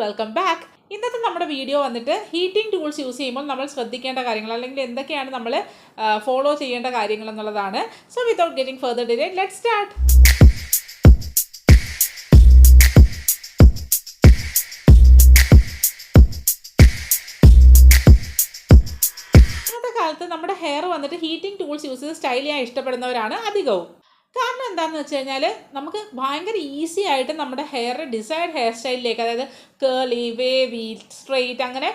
Welcome back. ഇന്നത്തെ നമ്മുടെ video വന്നിട്ട് ഹീറ്റിംഗ് ടൂൾസ് യൂസ് ചെയ്യുമ്പോൾ നമ്മൾ ശ്രദ്ധിക്കേണ്ട കാര്യങ്ങൾ അല്ലെങ്കിൽ എന്തൊക്കെയാണ് നമ്മൾ ഫോളോ ചെയ്യേണ്ട കാര്യങ്ങൾ എന്നുള്ളതാണ്. So without getting further delay let's start. ഇന്നത്തെ കാലത്ത് നമ്മുടെ ഹെയർ വന്നിട്ട് ഹീറ്റിംഗ് ടൂൾസ് യൂസ് ചെയ്ത് സ്റ്റൈൽ ചെയ്യാൻ ഇഷ്ടപ്പെടുന്നവരാണ് അധികവും. കാരണം എന്താണെന്ന് വെച്ച് കഴിഞ്ഞാൽ നമുക്ക് ഭയങ്കര ഈസി ആയിട്ട് നമ്മുടെ ഹെയർ ഡിസൈഡ് ഹെയർ സ്റ്റൈലിലേക്ക്, അതായത് കേളി, വേവി, സ്ട്രെയിറ്റ്, അങ്ങനെ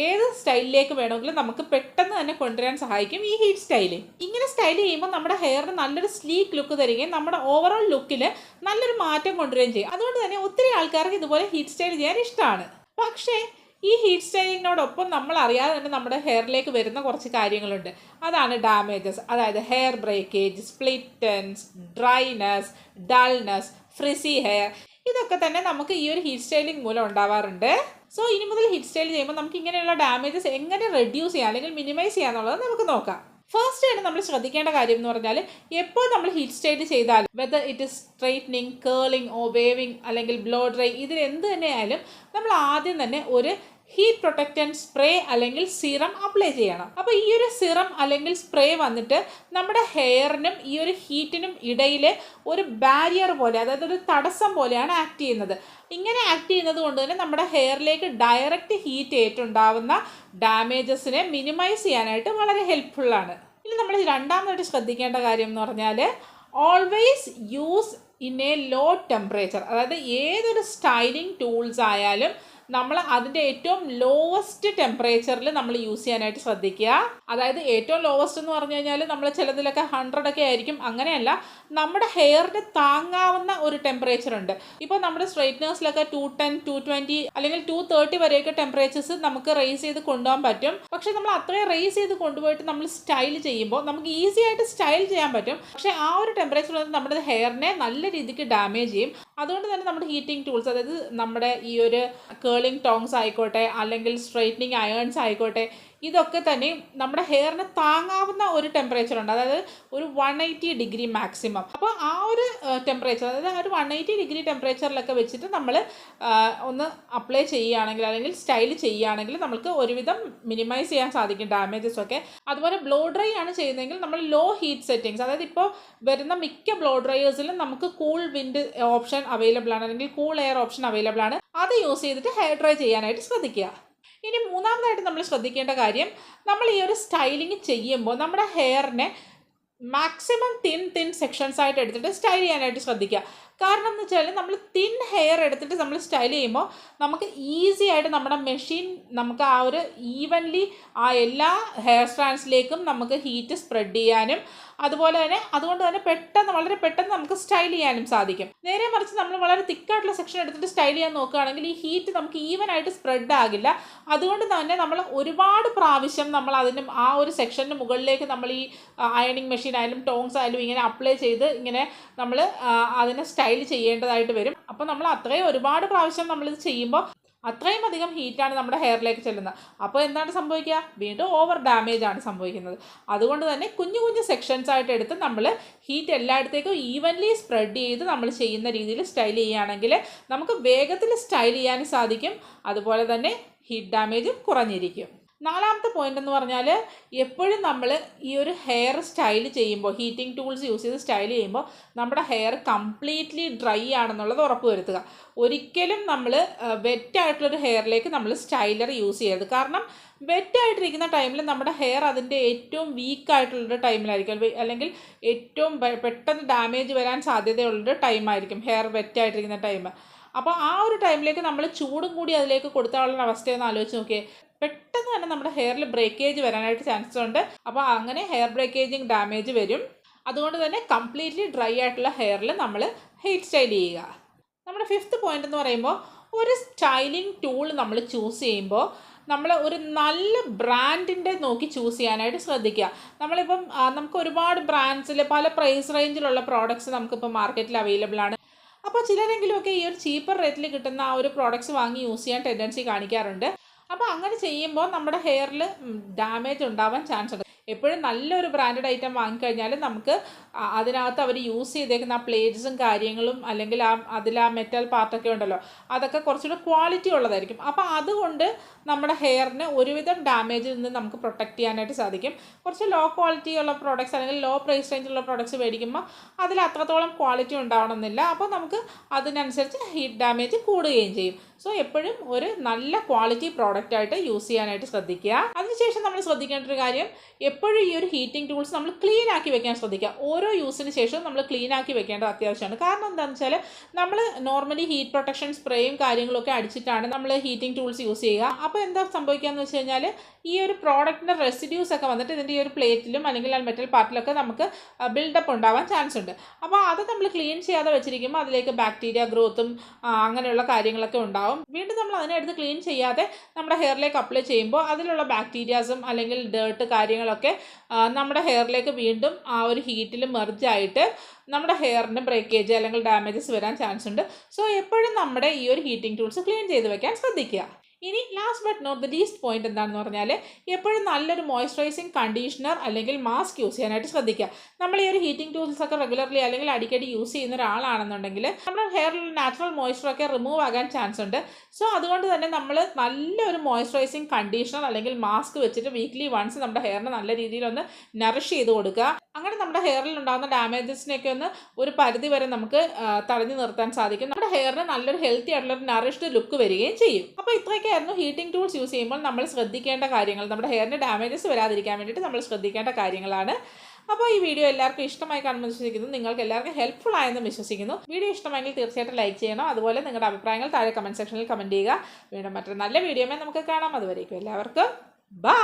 ഏത് സ്റ്റൈലിലേക്ക് വേണമെങ്കിലും നമുക്ക് പെട്ടെന്ന് തന്നെ കൊണ്ടുവരാൻ സഹായിക്കും ഈ ഹീറ്റ് സ്റ്റൈൽ. ഇങ്ങനെ സ്റ്റൈൽ ചെയ്യുമ്പോൾ നമ്മുടെ ഹെയറിന് നല്ലൊരു സ്ലീക്ക് ലുക്ക് തരികയും നമ്മുടെ ഓവറോൾ ലുക്കിൽ നല്ലൊരു മാറ്റം കൊണ്ടുവരികയും ചെയ്യും. അതുകൊണ്ട് തന്നെ ഒത്തിരി ആൾക്കാർക്ക് ഇതുപോലെ ഹീറ്റ് സ്റ്റൈൽ ചെയ്യാൻ ഇഷ്ടമാണ്. പക്ഷേ ഈ ഹീറ്റ് സ്റ്റൈലിനോടൊപ്പം നമ്മൾ അറിയാതെ തന്നെ നമ്മുടെ ഹെയറിലേക്ക് വരുന്ന കുറച്ച് കാര്യങ്ങളുണ്ട്. അതാണ് ഡാമേജസ്, അതായത് hair breakage, split ends, dryness, dullness, frizzy hair. ഇതൊക്കെ തന്നെ നമുക്ക് ഈ ഒരു ഹീറ്റ് സ്റ്റൈലിംഗ് മൂലം ഉണ്ടാവാറുണ്ട്. സോ ഇനി മുതൽ ഹീറ്റ് സ്റ്റൈൽ ചെയ്യുമ്പോൾ നമുക്ക് ഇങ്ങനെയുള്ള ഡാമേജസ് എങ്ങനെ റെഡ്യൂസ് ചെയ്യാം അല്ലെങ്കിൽ മിനിമൈസ് ചെയ്യാന്നുള്ളത് നമുക്ക് നോക്കാം. ഫസ്റ്റ് ആയിട്ട് നമ്മൾ ശ്രദ്ധിക്കേണ്ട കാര്യം എന്ന് പറഞ്ഞാൽ, എപ്പോൾ നമ്മൾ ഹീറ്റ് സ്റ്റൈൽ ചെയ്താലും whether it is straightening, curling or waving അല്ലെങ്കിൽ ബ്ലോ ഡ്രൈ, ഇതിൽ എന്ത് തന്നെയായാലും നമ്മൾ ആദ്യം തന്നെ ഒരു ഹീറ്റ് പ്രൊട്ടക്റ്റൻറ്റ് സ്പ്രേ അല്ലെങ്കിൽ സിറം അപ്ലൈ ചെയ്യണം. അപ്പോൾ ഈ ഒരു സിറം അല്ലെങ്കിൽ സ്പ്രേ വന്നിട്ട് നമ്മുടെ ഹെയറിനും ഈ ഒരു ഹീറ്റിനും ഇടയിൽ ഒരു ബാരിയർ പോലെ, അതായത് ഒരു തടസ്സം പോലെയാണ് ആക്ട് ചെയ്യുന്നത്. ഇങ്ങനെ ആക്ട് ചെയ്യുന്നത് കൊണ്ട് തന്നെ നമ്മുടെ ഹെയറിലേക്ക് ഡയറക്റ്റ് ഹീറ്റ് ഏറ്റുണ്ടാവുന്ന ഡാമേജസിനെ മിനിമൈസ് ചെയ്യാനായിട്ട് വളരെ ഹെൽപ്ഫുള്ളാണ്. ഇനി നമ്മൾ രണ്ടാമതായിട്ട് ശ്രദ്ധിക്കേണ്ട കാര്യം എന്ന് പറഞ്ഞാൽ, always use in a low temperature. അതായത് ഏതൊരു സ്റ്റൈലിംഗ് ടൂൾസ് ആയാലും നമ്മൾ അതിൻ്റെ ഏറ്റവും ലോവസ്റ്റ് ടെമ്പറേച്ചറിൽ നമ്മൾ യൂസ് ചെയ്യാനായിട്ട് ശ്രദ്ധിക്കുക. അതായത് ഏറ്റവും ലോവസ്റ്റ് എന്ന് പറഞ്ഞു കഴിഞ്ഞാൽ നമ്മൾ ചിലതിലൊക്കെ 100 ഒക്കെ ആയിരിക്കും. അങ്ങനെയല്ല, നമ്മുടെ ഹെയറിന് താങ്ങാവുന്ന ഒരു ടെമ്പറേച്ചർ ഉണ്ട്. ഇപ്പോൾ നമ്മുടെ സ്ട്രൈറ്റ്നേഴ്സിലൊക്കെ 210, 220 അല്ലെങ്കിൽ 230 വരെയൊക്കെ ടെമ്പറേച്ചേഴ്സ് നമുക്ക് റേസ് ചെയ്ത് കൊണ്ടുപോകാൻ പറ്റും. പക്ഷേ നമ്മൾ അത്രയും റേസ് ചെയ്ത് കൊണ്ടുപോയിട്ട് നമ്മൾ സ്റ്റൈൽ ചെയ്യുമ്പോൾ നമുക്ക് ഈസി ആയിട്ട് സ്റ്റൈൽ ചെയ്യാൻ പറ്റും. പക്ഷേ ആ ഒരു ടെമ്പറേച്ചർ വന്ന് നമ്മുടെ ഹെയറിനെ നല്ല രീതിക്ക് ഡാമേജ് ചെയ്യും. അതുകൊണ്ട് തന്നെ നമ്മുടെ ഹീറ്റിംഗ് ടൂൾസ്, അതായത് നമ്മുടെ ഈ ഒരു കേളിംഗ് ടോങ്സ് ആയിക്കോട്ടെ അല്ലെങ്കിൽ സ്ട്രൈറ്റനിങ് അയേൺസ് ആയിക്കോട്ടെ, ഇതൊക്കെ തന്നെ നമ്മുടെ ഹെയറിന് താങ്ങാവുന്ന ഒരു ടെമ്പറേച്ചർ ഉണ്ട്. അതായത് ഒരു 180 ഡിഗ്രി മാക്സിമം. അപ്പോൾ ആ ഒരു ടെമ്പറേച്ചർ, അതായത് ആ ഒരു 180 ഡിഗ്രി ടെമ്പറേച്ചറിലൊക്കെ വെച്ചിട്ട് നമ്മൾ ഒന്ന് അപ്ലൈ ചെയ്യുകയാണെങ്കിൽ അല്ലെങ്കിൽ സ്റ്റൈൽ ചെയ്യുകയാണെങ്കിൽ നമുക്ക് ഒരുവിധം മിനിമൈസ് ചെയ്യാൻ സാധിക്കും ഡാമേജസ് ഒക്കെ. അതുപോലെ ബ്ലോ ഡ്രൈ ആണ് ചെയ്യുന്നതെങ്കിൽ നമ്മൾ ലോ ഹീറ്റ് സെറ്റിങ്സ്, അതായത് ഇപ്പോൾ വരുന്ന മിക്ക ബ്ലോ ഡ്രയേഴ്സിലും നമുക്ക് കൂൾ വിൻഡ് ഓപ്ഷൻ അവൈലബിൾ ആണ് അല്ലെങ്കിൽ കൂൾ എയർ ഓപ്ഷൻ അവൈലബിൾ ആണ്. അത് യൂസ് ചെയ്തിട്ട് ഹെയർ ഡ്രൈ ചെയ്യാനായിട്ട് ശ്രദ്ധിക്കുക. ഇനി മൂന്നാമതായിട്ട് നമ്മൾ ശ്രദ്ധിക്കേണ്ട കാര്യം, നമ്മൾ ഈ ഒരു സ്റ്റൈലിംഗ് ചെയ്യുമ്പോൾ നമ്മുടെ ഹെയറിനെ മാക്സിമം തിൻ സെക്ഷൻസ് ആയിട്ട് എടുത്തിട്ട് സ്റ്റൈൽ ചെയ്യാനായിട്ട് ശ്രദ്ധിക്കുക. കാരണം എന്ന് വെച്ചാൽ നമ്മൾ തിൻ ഹെയർ എടുത്തിട്ട് നമ്മൾ സ്റ്റൈൽ ചെയ്യുമ്പോൾ നമുക്ക് ഈസി ആയിട്ട് നമ്മുടെ മെഷീൻ നമുക്ക് ആ ഒരു ഈവൻലി ആ എല്ലാ ഹെയർ സ്ട്രാൻഡ്സിലേക്കും നമുക്ക് ഹീറ്റ് സ്പ്രെഡ് ചെയ്യാനും അതുപോലെ തന്നെ അതുകൊണ്ട് തന്നെ വളരെ പെട്ടെന്ന് നമുക്ക് സ്റ്റൈൽ ചെയ്യാനും സാധിക്കും. നേരെ മറിച്ച് നമ്മൾ വളരെ തിക്കായിട്ടുള്ള സെക്ഷൻ എടുത്തിട്ട് സ്റ്റൈൽ ചെയ്യാൻ നോക്കുകയാണെങ്കിൽ ഈ ഹീറ്റ് നമുക്ക് ഈവൻ ആയിട്ട് സ്പ്രെഡ് ആകില്ല. അതുകൊണ്ട് തന്നെ നമ്മൾ ഒരുപാട് പ്രാവശ്യം നമ്മൾ അതിന് ആ ഒരു സെക്ഷന് മുകളിലേക്ക് നമ്മൾ ഈ അയണിങ് മെഷീൻ ആയാലും ടോങ്സ് ആയാലും ഇങ്ങനെ അപ്ലൈ ചെയ്ത് ഇങ്ങനെ നമ്മൾ അതിനെ സ്റ്റൈൽ ചെയ്യേണ്ടതായിട്ട് വരും. അപ്പോൾ നമ്മൾ അത്രയും ഒരുപാട് പ്രാവശ്യം നമ്മളിത് ചെയ്യുമ്പോൾ അത്രയും അധികം ഹീറ്റാണ് നമ്മുടെ ഹെയറിലേക്ക് ചെല്ലുന്നത്. അപ്പോൾ എന്താണ് സംഭവിക്കുക? വീണ്ടും ഓവർ ഡാമേജ് ആണ് സംഭവിക്കുന്നത്. അതുകൊണ്ട് തന്നെ കുഞ്ഞു സെക്ഷൻസ് ആയിട്ട് എടുത്ത് നമ്മൾ ഹീറ്റ് എല്ലായിടത്തേക്കും ഈവൻലി സ്പ്രെഡ് ചെയ്ത് നമ്മൾ ചെയ്യുന്ന രീതിയിൽ സ്റ്റൈൽ ചെയ്യുകയാണെങ്കിൽ നമുക്ക് വേഗത്തിൽ സ്റ്റൈൽ ചെയ്യാനും സാധിക്കും. അതുപോലെ തന്നെ ഹീറ്റ് ഡാമേജും കുറഞ്ഞിരിക്കും. നാലാമത്തെ പോയിന്റ് എന്ന് പറഞ്ഞാൽ, എപ്പോഴും നമ്മൾ ഈ ഒരു ഹെയർ സ്റ്റൈൽ ചെയ്യുമ്പോൾ ഹീറ്റിംഗ് ടൂൾസ് യൂസ് ചെയ്ത് സ്റ്റൈൽ ചെയ്യുമ്പോൾ നമ്മുടെ ഹെയർ കംപ്ലീറ്റ്ലി ഡ്രൈ ആണെന്നുള്ളത് ഉറപ്പ് വരുത്തുക. ഒരിക്കലും നമ്മൾ വെറ്റായിട്ടുള്ളൊരു ഹെയറിലേക്ക് നമ്മൾ സ്റ്റൈലർ യൂസ് ചെയ്യരുത്. കാരണം വെറ്റായിട്ടിരിക്കുന്ന ടൈമിൽ നമ്മുടെ ഹെയർ അതിൻ്റെ ഏറ്റവും വീക്കായിട്ടുള്ളൊരു ടൈമിലായിരിക്കും അല്ലെങ്കിൽ ഏറ്റവും പെട്ടെന്ന് ഡാമേജ് വരാൻ സാധ്യതയുള്ളൊരു ടൈമായിരിക്കും ഹെയർ വെറ്റായിട്ടിരിക്കുന്ന ടൈം. അപ്പോൾ ആ ഒരു ടൈമിലേക്ക് നമ്മൾ ചൂടും കൂടി അതിലേക്ക് കൊടുത്താലുള്ള അവസ്ഥയെന്ന് ആലോചിച്ച് നോക്കിയേ. പെട്ടെന്ന് തന്നെ നമ്മുടെ ഹെയറിൽ ബ്രേക്കേജ് വരാനായിട്ട് ചാൻസസ് ഉണ്ട്. അപ്പോൾ അങ്ങനെ ഹെയർ ബ്രേക്കേജിങ് ഡാമേജ് വരും. അതുകൊണ്ട് തന്നെ കംപ്ലീറ്റ്ലി ഡ്രൈ ആയിട്ടുള്ള ഹെയറിൽ നമ്മൾ ഹെയർ സ്റ്റൈൽ ചെയ്യുക. നമ്മുടെ ഫിഫ്ത്ത് പോയിന്റ് എന്ന് പറയുമ്പോൾ, ഒരു സ്റ്റൈലിംഗ് ടൂൾ നമ്മൾ ചൂസ് ചെയ്യുമ്പോൾ നമ്മൾ ഒരു നല്ല ബ്രാൻഡിൻ്റെ നോക്കി ചൂസ് ചെയ്യാനായിട്ട് ശ്രദ്ധിക്കുക. നമ്മളിപ്പം നമുക്ക് ഒരുപാട് ബ്രാൻഡ്സിൽ പല പ്രൈസ് റേഞ്ചിലുള്ള പ്രോഡക്റ്റ്സ് നമുക്കിപ്പോൾ മാർക്കറ്റിൽ അവൈലബിൾ ആണ്. അപ്പോൾ ചിലരെങ്കിലുമൊക്കെ ഈ ഒരു ചീപ്പർ റേറ്റിൽ കിട്ടുന്ന ആ ഒരു പ്രോഡക്റ്റ്സ് വാങ്ങി യൂസ് ചെയ്യാൻ ടെൻഡൻസി കാണിക്കാറുണ്ട്. അപ്പോൾ അങ്ങനെ ചെയ്യുമ്പോൾ നമ്മുടെ ഹെയറിൽ ഡാമേജ് ഉണ്ടാവാൻ ചാൻസ് ഉണ്ട്. എപ്പോഴും നല്ലൊരു ബ്രാൻഡഡ് ഐറ്റം വാങ്ങിക്കഴിഞ്ഞാൽ നമുക്ക് അതിനകത്ത് അവർ യൂസ് ചെയ്തേക്കുന്ന ആ പ്ലേറ്റ്സും കാര്യങ്ങളും അല്ലെങ്കിൽ അതിൽ ആ മെറ്റൽ പാർട്ടൊക്കെ ഉണ്ടല്ലോ, അതൊക്കെ കുറച്ചുകൂടെ ക്വാളിറ്റി ഉള്ളതായിരിക്കും. അപ്പോൾ അതുകൊണ്ട് നമ്മുടെ ഹെയറിന് ഒരുവിധം ഡാമേജിൽ നിന്ന് നമുക്ക് പ്രൊട്ടക്റ്റ് ചെയ്യാനായിട്ട് സാധിക്കും. കുറച്ച് ലോ ക്വാളിറ്റി ഉള്ള പ്രോഡക്റ്റ്സ് അല്ലെങ്കിൽ ലോ പ്രൈസ് റേഞ്ചിലുള്ള പ്രോഡക്റ്റ്സ് മേടിക്കുമ്പോൾ അതിൽ അത്രത്തോളം ക്വാളിറ്റി ഉണ്ടാവണമെന്നില്ല. അപ്പോൾ നമുക്ക് അതിനനുസരിച്ച് ഹീറ്റ് ഡാമേജ് കൂടുകയും ചെയ്യും. സോ എപ്പോഴും ഒരു നല്ല ക്വാളിറ്റി പ്രോഡക്റ്റായിട്ട് യൂസ് ചെയ്യാനായിട്ട് ശ്രദ്ധിക്കുക. അതിനുശേഷം നമ്മൾ ശ്രദ്ധിക്കേണ്ട ഒരു കാര്യം, എപ്പോഴും ഈ ഒരു ഹീറ്റിംഗ് ടൂൾസ് നമ്മൾ ക്ലീൻ ആക്കി വെക്കാൻ ശ്രദ്ധിക്കുക. ഓരോ യൂസിന് ശേഷവും നമ്മൾ ക്ലീൻ ആക്കി വെക്കേണ്ടത് അത്യാവശ്യമാണ്. കാരണം എന്താണെന്ന് വെച്ചാൽ നമ്മൾ നോർമലി ഹീറ്റ് പ്രൊട്ടക്ഷൻ സ്പ്രേയും കാര്യങ്ങളൊക്കെ അടിച്ചിട്ടാണ് നമ്മൾ ഹീറ്റിംഗ് ടൂൾസ് യൂസ് ചെയ്യുക. അപ്പോൾ എന്താ സംഭവിക്കുകയെന്ന് വെച്ച് കഴിഞ്ഞാൽ ഈ ഒരു പ്രോഡക്റ്റിൻ്റെ റെസിഡ്യൂസ് ഒക്കെ വന്നിട്ട് ഇതിൻ്റെ ഈ ഒരു പ്ലേറ്റിലും അല്ലെങ്കിൽ ആ മെറ്റൽ പാർട്ടിലൊക്കെ നമുക്ക് ബിൽഡപ്പ് ഉണ്ടാവാൻ ചാൻസ് ഉണ്ട്. അപ്പോൾ അത് നമ്മൾ ക്ലീൻ ചെയ്യാതെ വെച്ചിരിക്കുമ്പോൾ അതിലേക്ക് ബാക്ടീരിയ ഗ്രോത്തും അങ്ങനെയുള്ള കാര്യങ്ങളൊക്കെ ഉണ്ടാവും. വീണ്ടും നമ്മൾ അതിനെടുത്ത് ക്ലീൻ ചെയ്യാതെ നമ്മുടെ ഹെയറിലേക്ക് അപ്ലൈ ചെയ്യുമ്പോൾ അതിലുള്ള ബാക്ടീരിയാസും അല്ലെങ്കിൽ ഡേർട്ട് കാര്യങ്ങളൊക്കെ നമ്മുടെ ഹെയറിലേക്ക് വീണ്ടും ആ ഒരു ഹീറ്റിൽ മെർജായിട്ട് നമ്മുടെ ഹെയറിന് ബ്രേക്കേജ് അല്ലെങ്കിൽ ഡാമേജസ് വരാൻ ചാൻസ് ഉണ്ട്. സോ എപ്പോഴും നമ്മുടെ ഈ ഒരു ഹീറ്റിംഗ് ടൂൾസ് ക്ലീൻ ചെയ്ത് വെക്കാൻ ശ്രദ്ധിക്കുക. ഇനി last but not the least point എന്താണെന്ന് പറഞ്ഞാൽ, എപ്പോഴും നല്ലൊരു മോയ്സ്ചറൈസിങ് കണ്ടീഷണർ അല്ലെങ്കിൽ മാസ്ക് യൂസ് ചെയ്യാനായിട്ട് ശ്രദ്ധിക്കുക. നമ്മൾ ഈ ഒരു ഹീറ്റിംഗ് ടൂൾസ് ഒക്കെ റെഗുലർലി അല്ലെങ്കിൽ അടിക്കടി യൂസ് ചെയ്യുന്ന ഒരാളാണെന്നുണ്ടെങ്കിൽ നമ്മുടെ ഹെയറിലുള്ള നാച്ചുറൽ മോയ്സ്ചറൊക്കെ റിമൂവ് ആകാൻ ചാൻസ് ഉണ്ട്. സോ അതുകൊണ്ട് തന്നെ നമ്മൾ നല്ലൊരു മോയ്സ്ചറൈസിങ് കണ്ടീഷണർ അല്ലെങ്കിൽ മാസ്ക് വെച്ചിട്ട് വീക്ക്ലി വൺസ് നമ്മുടെ ഹെയറിന് നല്ല രീതിയിലൊന്ന് നറിഷ് ചെയ്ത് കൊടുക്കുക. അങ്ങനെ നമ്മുടെ ഹെയറിൽ ഉണ്ടാകുന്ന ഡാമേജസിനെയൊക്കെ ഒന്ന് ഒരു പരിധി വരെ നമുക്ക് തടഞ്ഞു നിർത്താൻ സാധിക്കും. നമ്മുടെ ഹെയറിന് നല്ലൊരു ഹെൽത്തി ആയിട്ടുള്ള ഒരു നറിഷ്ഡ് ലുക്ക് വരികയും ചെയ്യും. അപ്പോൾ ഇത്രയൊക്കെയായിരുന്നു ഹീറ്റിംഗ് ടൂൾസ് യൂസ് ചെയ്യുമ്പോൾ നമ്മൾ ശ്രദ്ധിക്കേണ്ട കാര്യങ്ങൾ. നമ്മുടെ ഹെയറിന് ഡാമേജസ് വരാതിരിക്കാൻ വേണ്ടിയിട്ട് നമ്മൾ ശ്രദ്ധിക്കേണ്ട കാര്യങ്ങളാണ്. അപ്പോൾ ഈ വീഡിയോ എല്ലാവർക്കും ഇഷ്ടമായി കാണുമെന്ന് വിശ്വസിക്കുന്നു. നിങ്ങൾക്ക് എല്ലാവർക്കും ഹെൽപ്ഫുൾ ആയെന്ന് വിശ്വസിക്കുന്നു. വീഡിയോ ഇഷ്ടമെങ്കിൽ തീർച്ചയായിട്ടും ലൈക്ക് ചെയ്യണം. അതുപോലെ നിങ്ങളുടെ അഭിപ്രായങ്ങൾ താഴെ കമൻറ്റ് സെക്ഷനിൽ കമൻറ്റ് ചെയ്യുക. വീണ്ടും മറ്റൊരു നല്ല വീഡിയോമേ നമുക്ക് കാണാം. അതുവരേക്കും എല്ലാവർക്കും ബൈ.